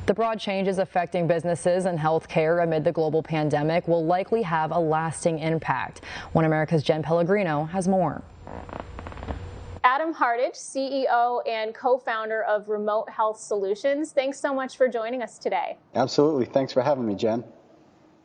The broad changes affecting businesses and healthcare amid the global pandemic will likely have a lasting impact. One America's Jen Pellegrino has more. Adam Hardage, CEO and co-founder of Remote Health Solutions. Thanks so much for joining us today. Absolutely. Thanks for having me, Jen.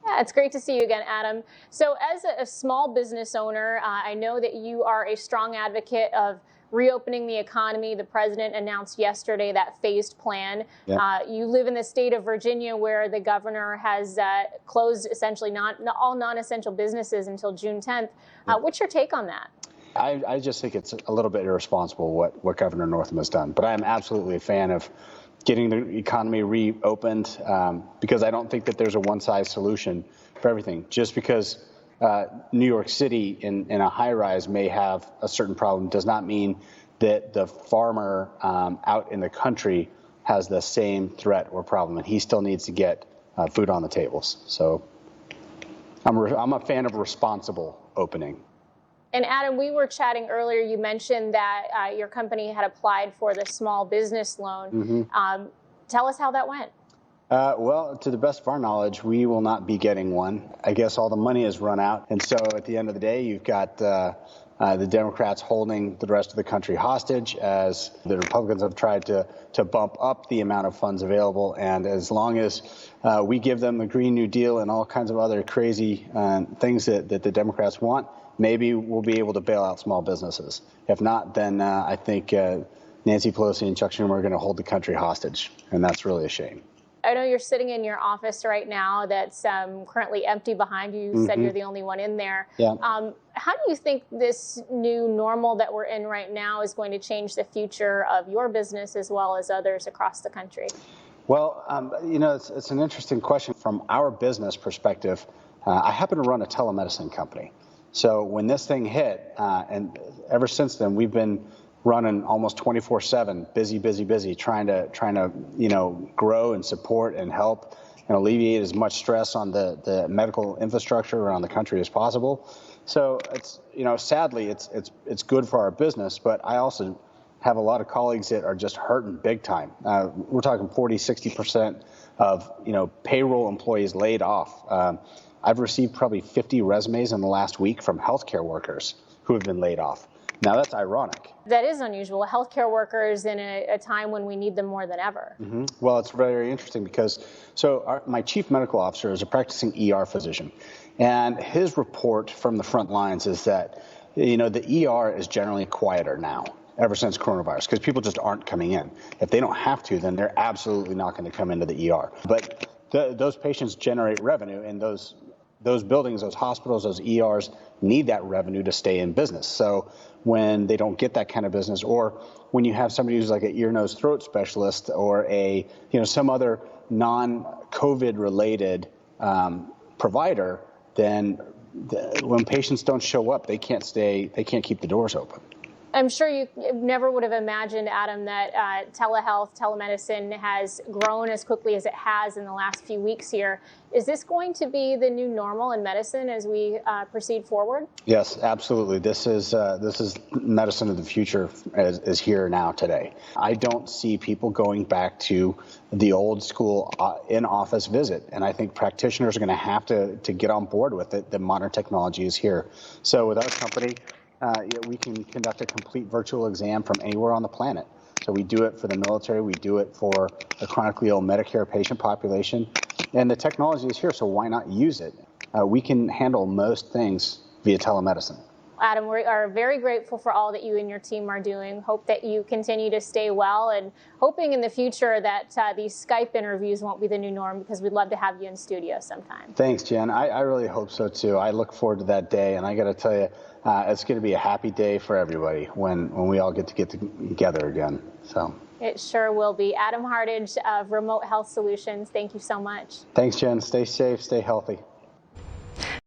Yeah, it's great to see you again, Adam. So as a small business owner, I know that you are a strong advocate of reopening the economy. The president announced yesterday that phased plan. Yep. You live in the state of Virginia, where the governor has closed essentially all non-essential businesses until June 10th. Yep. What's your take on that? I just think it's a little bit irresponsible what Governor Northam has done. But I'm absolutely a fan of getting the economy reopened because I don't think that there's a one-size solution for everything. Just because New York City in a high-rise may have a certain problem does not mean that the farmer out in the country has the same threat or problem, and he still needs to get food on the tables. So I'm a fan of responsible opening. And Adam, we were chatting earlier. You mentioned that your company had applied for the small business loan. Mm-hmm. Tell us how that went. Well, to the best of our knowledge, we will not be getting one. I guess all the money has run out. And so at the end of the day, you've got the Democrats holding the rest of the country hostage as the Republicans have tried to bump up the amount of funds available. And as long as we give them the Green New Deal and all kinds of other crazy things that the Democrats want, maybe we'll be able to bail out small businesses. If not, then I think Nancy Pelosi and Chuck Schumer are going to hold the country hostage. And that's really a shame. I know you're sitting in your office right now that's currently empty behind you. You mm-hmm. said you're the only one in there. Yeah. How do you think this new normal that we're in right now is going to change the future of your business as well as others across the country? Well, it's an interesting question. From our business perspective, I happen to run a telemedicine company. So when this thing hit, and ever since then, we've been running almost 24/7, busy, trying to grow and support and help and alleviate as much stress on the medical infrastructure around the country as possible. So it's sadly it's good for our business, but I also have a lot of colleagues that are just hurting big time. We're talking 40-60% of payroll employees laid off. I've received probably 50 resumes in the last week from healthcare workers who have been laid off. Now, that's ironic. That is unusual. Healthcare workers in a time when we need them more than ever. Mm-hmm. Well, it's very interesting because my chief medical officer is a practicing ER physician. And his report from the front lines is that, the ER is generally quieter now ever since coronavirus because people just aren't coming in. If they don't have to, then they're absolutely not going to come into the ER. But those patients generate revenue, and those buildings, those hospitals, those ERs need that revenue to stay in business. So when they don't get that kind of business, or when you have somebody who's like an ear, nose, throat specialist or some other non-COVID related provider, then when patients don't show up, they can't keep the doors open. I'm sure you never would have imagined, Adam, that telemedicine has grown as quickly as it has in the last few weeks here. Is this going to be the new normal in medicine as we proceed forward? Yes, absolutely. This is medicine of the future is here now today. I don't see people going back to the old school in-office visit, and I think practitioners are going to have to get on board with it. The modern technology is here. So with our company, we can conduct a complete virtual exam from anywhere on the planet. So we do it for the military, we do it for the chronically ill Medicare patient population, and the technology is here, so why not use it? We can handle most things via telemedicine. Adam, we are very grateful for all that you and your team are doing. Hope that you continue to stay well, and hoping in the future that these Skype interviews won't be the new norm, because we'd love to have you in studio sometime. Thanks, Jen. I really hope so too. I look forward to that day, and I got to tell you, it's going to be a happy day for everybody when we all get together again. So it sure will be. Adam Hardage of Remote Health Solutions, thank you so much. Thanks, Jen. Stay safe, stay healthy.